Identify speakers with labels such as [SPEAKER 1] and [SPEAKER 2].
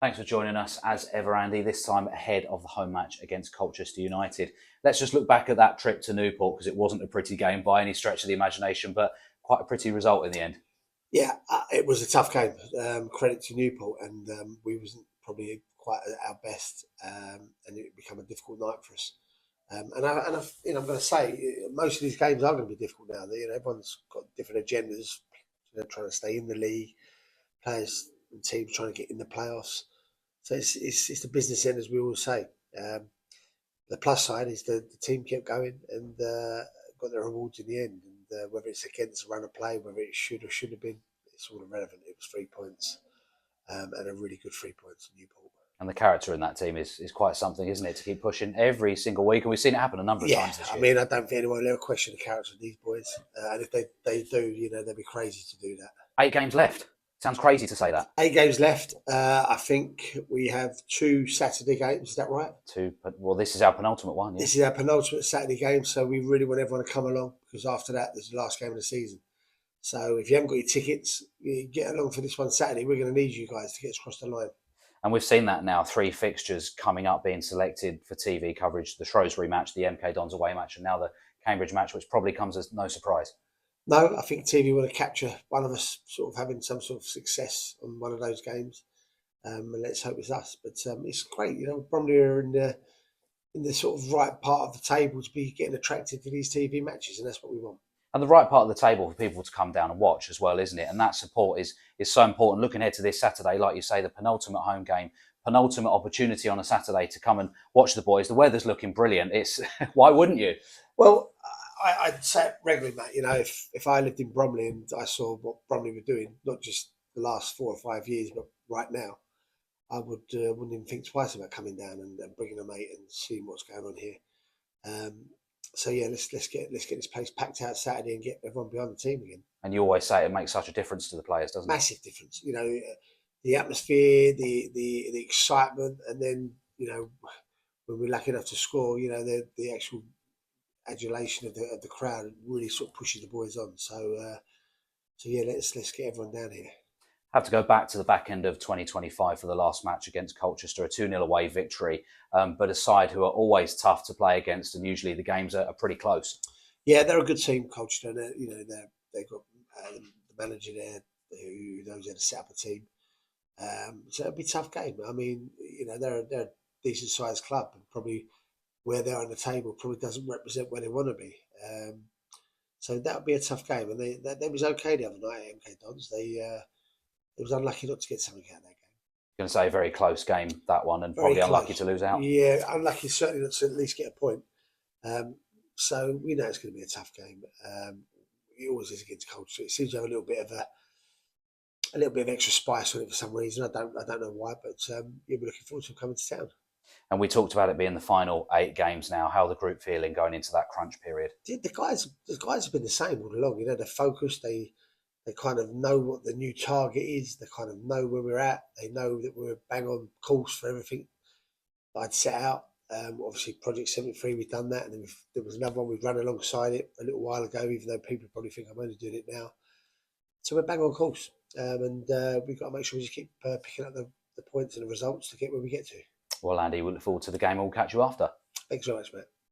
[SPEAKER 1] Thanks for joining us as ever, Andy, this time ahead of the home match against Colchester United. Let's just look back at that trip to Newport, because it wasn't a pretty game by any stretch of the imagination, but quite a pretty result in the end.
[SPEAKER 2] Yeah, it was a tough game. Credit to Newport, and we wasn't probably quite at our best, and it became a difficult night for us. I'm going to say most of these games are going to be difficult now. Everyone's got different agendas. Trying to stay in the league, players and teams trying to get in the playoffs. So it's the business end, as we always say. The plus side is the team kept going and got their rewards in the end. And whether it's against a run of play, whether it should or should have been, it's all irrelevant. It was 3 points and a really good 3 points in Newport.
[SPEAKER 1] And the character in that team is quite something, isn't it, to keep pushing every single week? And we've seen it happen a number of times this year.
[SPEAKER 2] I mean, I don't think anyone will ever question the character of these boys. And if they do, they'd be crazy to do that.
[SPEAKER 1] 8 games left. Sounds crazy to say that.
[SPEAKER 2] 8 games left. I think we have 2 Saturday games. Is that right?
[SPEAKER 1] 2. Well, this is our penultimate one. Yeah?
[SPEAKER 2] This is our penultimate Saturday game. So we really want everyone to come along, because after that, there's the last game of the season. So if you haven't got your tickets, you get along for this one Saturday. We're going to need you guys to get us across the line.
[SPEAKER 1] And we've seen that now, 3 fixtures coming up being selected for TV coverage: the Shrewsbury match, the MK Dons away match, and now the Cambridge match, which probably comes as no surprise.
[SPEAKER 2] No, I think TV want to capture one of us sort of having some sort of success on one of those games. And let's hope it's us. But it's great, Bromley are in the sort of right part of the table to be getting attracted to these TV matches, and that's what we want.
[SPEAKER 1] And the right part of the table for people to come down and watch as well, isn't it? And that support is so important. Looking ahead to this Saturday, like you say, the penultimate home game, penultimate opportunity on a Saturday to come and watch the boys. The weather's looking brilliant. It's why wouldn't you?
[SPEAKER 2] Well, I'd say it regularly, Matt. If I lived in Bromley and I saw what Bromley were doing, not just the last 4 or 5 years, but right now, I wouldn't even think twice about coming down and bringing a mate and seeing what's going on here. So yeah, let's get this place packed out Saturday and get everyone behind the team again.
[SPEAKER 1] And you always say it makes such a difference to the players, doesn't it?
[SPEAKER 2] Massive difference. The atmosphere, the excitement, and then when we're lucky enough to score, the actual adulation of the crowd really sort of pushes the boys on. So yeah, let's get everyone down here.
[SPEAKER 1] Have to go back to the back end of 2025 for the last match against Colchester, a 2-0 away victory, but a side who are always tough to play against, and usually the games are pretty close.
[SPEAKER 2] Yeah, they're a good team, Colchester. They've got the manager there who knows how to set up a team. So it'll be a tough game. I mean, they're a decent sized club, and probably where they're on the table probably doesn't represent where they want to be. So that'll be a tough game. And they was okay the other night at MK Dons. They was unlucky not to get something out of that game.
[SPEAKER 1] Going to say a very close game, that one, and very probably close. Unlucky to lose out.
[SPEAKER 2] Yeah, unlucky certainly not to at least get a point. So we know it's going to be a tough game. It always is against Colchester. It seems to have a little bit of extra spice on it for some reason. I don't know why, but yeah, we're looking forward to coming to town.
[SPEAKER 1] And we talked about it being the final 8 games now. How are the group feeling going into that crunch period?
[SPEAKER 2] The guys have been the same all along. They're focused. They kind of know what the new target is. They kind of know where we're at. They know that we're bang on course for everything that I'd set out. Obviously, Project 73, we've done that. And then there was another one we've run alongside it a little while ago, even though people probably think I'm only doing it now. So we're bang on course. And we've got to make sure we just keep picking up the points and the results to get where we get to.
[SPEAKER 1] Well, Andy, we look forward to the game and we'll catch you after.
[SPEAKER 2] Thanks very much, mate.